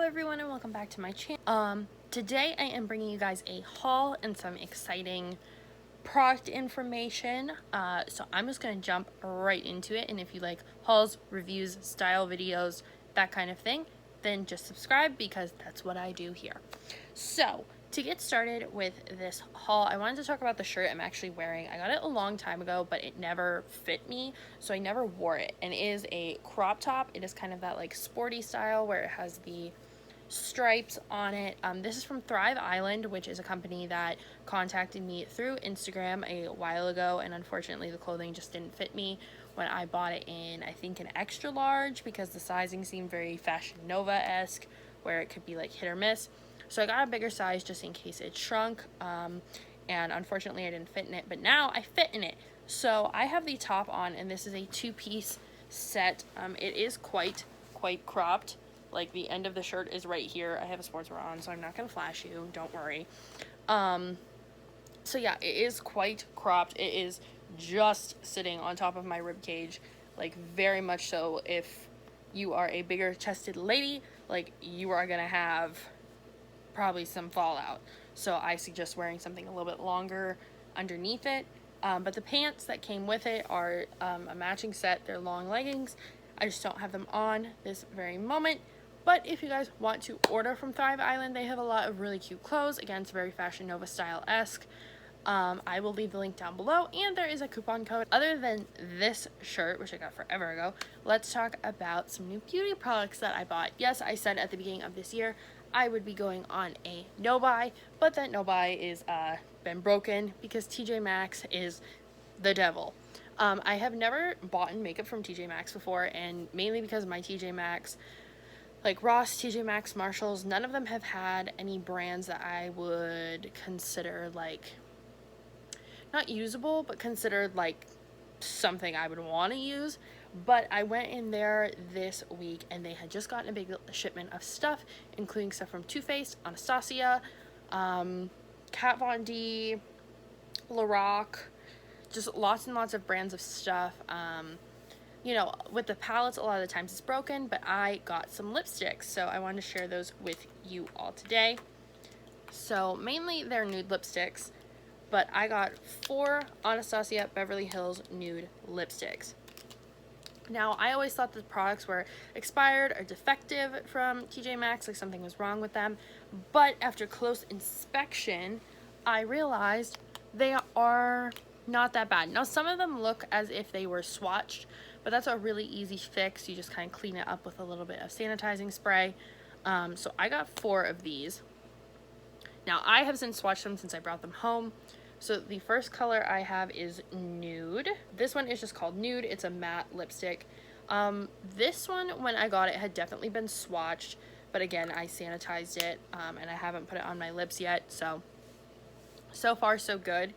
everyone and welcome back to my channel. Today I am bringing you guys a haul and some exciting product information. So I'm just going to jump right into it, and if you like hauls, reviews, style videos, that kind of thing, then just subscribe because that's what I do here. So to get started with this haul, I wanted to talk about the shirt I'm actually wearing. I got it a long time ago, but it never fit me, so I never wore it. And it is a crop top. It is kind of that like sporty style where it has the stripes on it. This is from Thrive Island, which is a company that contacted me through Instagram a while ago, and unfortunately the clothing just didn't fit me when I bought it in, I think, an extra large, because the sizing seemed very Fashion Nova-esque, where it could be like hit or miss. So I got a bigger size just in case it shrunk, and unfortunately I didn't fit in it, but now I fit in it. So I have the top on, and this is a two-piece set. It is quite cropped. Like, the end of the shirt is right here. I have a sportswear on, so I'm not gonna flash you, don't worry. So yeah, it is quite cropped. It is just sitting on top of my rib cage, like very much so. If you are a bigger chested lady, like, you are gonna have probably some fallout, so I suggest wearing something a little bit longer underneath it. But the pants that came with it are a matching set. They're long leggings. I just don't have them on this very moment, but if you guys want to order from Thrive Island, they have a lot of really cute clothes. Again, it's very Fashion Nova style-esque. I will leave the link down below, and there is a coupon code. Other than this shirt, which I got forever ago, let's talk about some new beauty products that I bought. Yes, I said at the beginning of this year I would be going on a no-buy, but that no-buy is been broken because TJ Maxx is the devil. I have never bought makeup from TJ Maxx before, and mainly because my TJ Maxx, like Ross, TJ Maxx, Marshalls, none of them have had any brands that I would consider, like, not usable, but considered like something I would want to use. But I went in there this week, and they had just gotten a big shipment of stuff, including stuff from Faced, Anastasia, Kat Von D, Lorac, just lots and lots of brands of stuff. You know, with the palettes, a lot of the times it's broken, but I got some lipsticks, so I wanted to share those with you all today. So mainly they're nude lipsticks, but I got 4 Anastasia Beverly Hills nude lipsticks. Now, I always thought the products were expired or defective from TJ Maxx, like something was wrong with them, but after close inspection, I realized they are not that bad. Now, some of them look as if they were swatched, but that's a really easy fix. You just kind of clean it up with a little bit of sanitizing spray. So I got 4 of these. Now, I have since swatched them since I brought them home. So the first color I have is Nude. This one is just called Nude. It's a matte lipstick. This one, when I got it, had definitely been swatched, but again, I sanitized it, and I haven't put it on my lips yet, so far so good.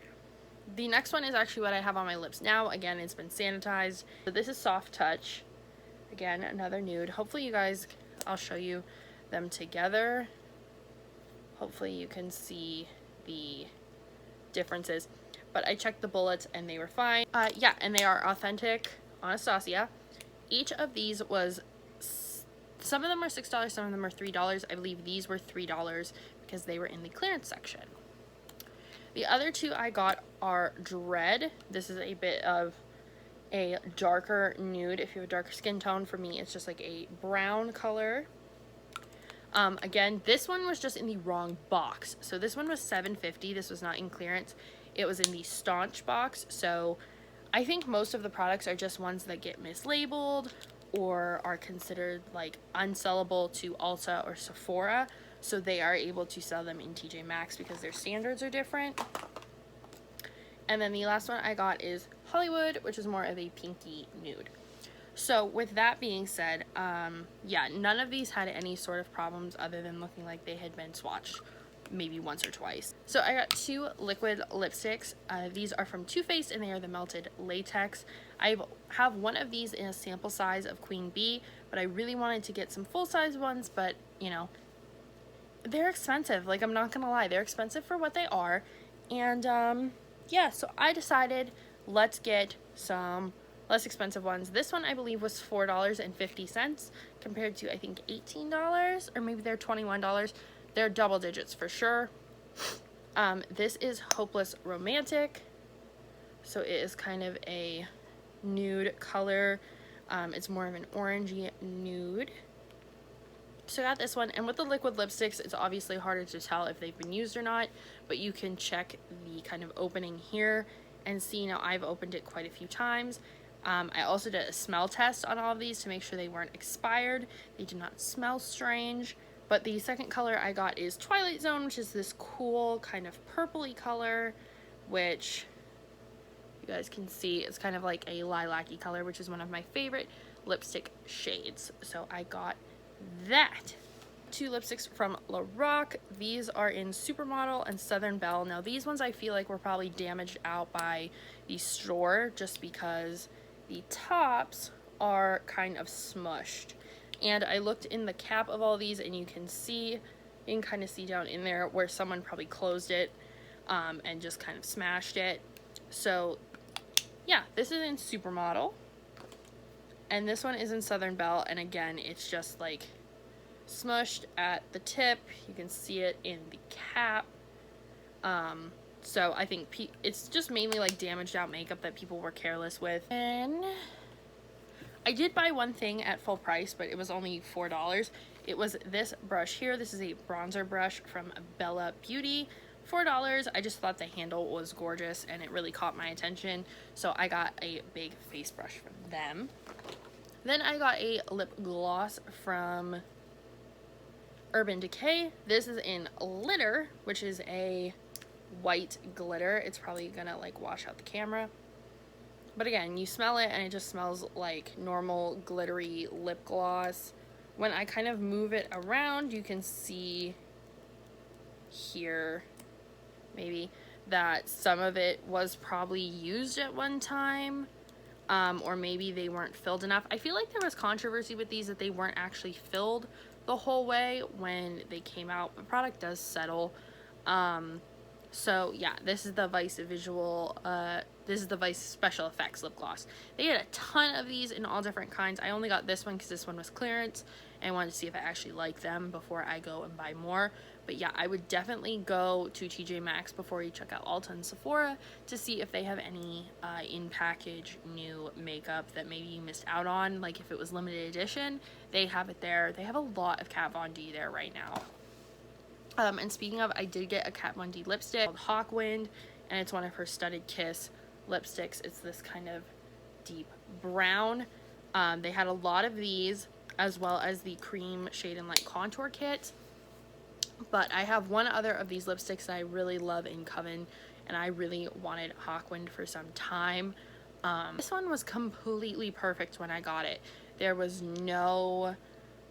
The next one is actually what I have on my lips now. Again, it's been sanitized. So this is Soft Touch. Again, another nude. Hopefully you guys, I'll show you them together. Hopefully you can see the differences, but I checked the bullets and they were fine. Yeah, and they are authentic Anastasia. Each of these was, some of them are $6, some of them are $3. I believe these were $3 because they were in the clearance section. The other 2 I got are Dread. This is a bit of a darker nude. If you have a darker skin tone, for me it's just like a brown color. Again, this one was just in the wrong box. So this one was $7.50. This was not in clearance. It was in the Staunch box. So I think most of the products are just ones that get mislabeled or are considered like unsellable to Ulta or Sephora. So they are able to sell them in TJ Maxx because their standards are different. And then the last one I got is Hollywood, which is more of a pinky nude. So with that being said, yeah, none of these had any sort of problems other than looking like they had been swatched maybe once or twice. So I got 2 liquid lipsticks. These are from Faced, and they are the Melted Latex. I have one of these in a sample size of Queen Bee, but I really wanted to get some full-size ones, but, you know, they're expensive. Like, I'm not gonna lie, they're expensive for what they are. And yeah, so I decided, let's get some less expensive ones. This one I believe was $4.50 compared to I think $18, or maybe they're $21. They're double digits for sure. This is Hopeless Romantic, so it is kind of a nude color. It's more of an orangey nude. So I got this one, and with the liquid lipsticks, it's obviously harder to tell if they've been used or not, but you can check the kind of opening here and see. Now I've opened it quite a few times. I also did a smell test on all of these to make sure they weren't expired. They did not smell strange. But the second color I got is Twilight Zone, which is this cool kind of purpley color, which you guys can see it's kind of like a lilac-y color, which is one of my favorite lipstick shades. So I got that. 2 lipsticks from Lorac. These are in Supermodel and Southern Belle. Now these ones I feel like were probably damaged out by the store just because the tops are kind of smushed. And I looked in the cap of all these, and you can kind of see down in there where someone probably closed it and just kind of smashed it. So yeah, this is in Supermodel, and this one is in Southern Belle, and again, it's just like smushed at the tip. You can see it in the cap. So I think it's just mainly like damaged out makeup that people were careless with. And I did buy one thing at full price, but it was only $4. It was this brush here. This is a bronzer brush from Bella Beauty. $4. I just thought the handle was gorgeous and it really caught my attention, so I got a big face brush from them. Then I got a lip gloss from Urban Decay. This is in Glitter, which is a white glitter. It's probably gonna like wash out the camera, but again, you smell it and it just smells like normal glittery lip gloss. When I kind of move it around, you can see here maybe that some of it was probably used at one time, or maybe they weren't filled enough. I feel like there was controversy with these that they weren't actually filled the whole way when they came out. The product does settle. So yeah, this is the Vice this is the Vice Special Effects lip gloss. They had a ton of these in all different kinds. I only got this one because this one was clearance, and I wanted to see if I actually like them before I go and buy more. But yeah, I would definitely go to TJ Maxx before you check out Ulta and Sephora to see if they have any in-package new makeup that maybe you missed out on. Like if it was limited edition, they have it there. They have a lot of Kat Von D there right now. And speaking of, I did get a Kat Von D lipstick called Hawkwind, and it's one of her Studded Kiss lipsticks. It's this kind of deep brown. They had a lot of these, as well as the cream shade and light contour kit. But I have one other of these lipsticks that I really love in Coven, and I really wanted Hawkwind for some time. This one was completely perfect when I got it. There was no,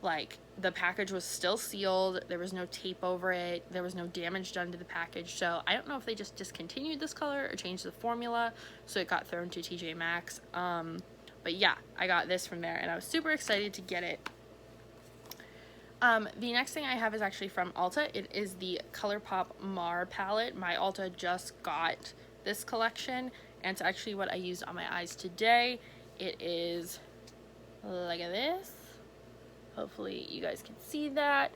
like, the package was still sealed. There was no tape over it. There was no damage done to the package. So I don't know if they just discontinued this color or changed the formula, so it got thrown to TJ Maxx. But yeah, I got this from there, and I was super excited to get it. The next thing I have is actually from Ulta. It is the Colourpop Mar palette. My Ulta just got this collection, and it's actually what I used on my eyes today. It is like this. Hopefully you guys can see that.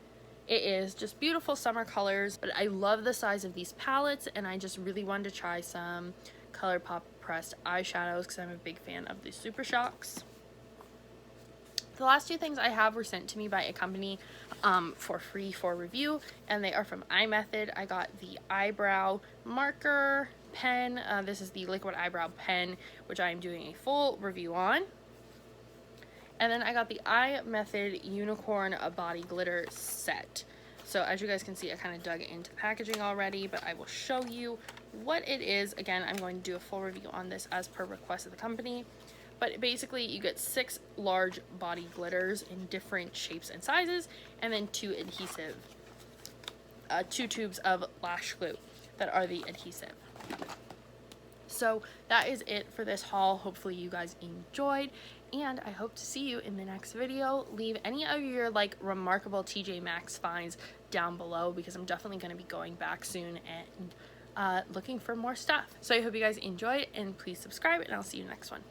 It is just beautiful summer colors, but I love the size of these palettes, and I just really wanted to try some Colourpop pressed eyeshadows because I'm a big fan of the Super Shocks. The last two things I have were sent to me by a company for free for review, and they are from iMethod. I got the eyebrow marker pen. This is the liquid eyebrow pen, which I am doing a full review on. And then I got the iMethod Unicorn Body Glitter set. So as you guys can see, I kind of dug into the packaging already, but I will show you what it is. Again, I'm going to do a full review on this as per request of the company. But basically, you get 6 large body glitters in different shapes and sizes, and then 2 tubes of lash glue that are the adhesive. So that is it for this haul. Hopefully you guys enjoyed, and I hope to see you in the next video. Leave any of your like remarkable TJ Maxx finds down below, because I'm definitely going to be going back soon and looking for more stuff. So I hope you guys enjoyed, and please subscribe, and I'll see you next one.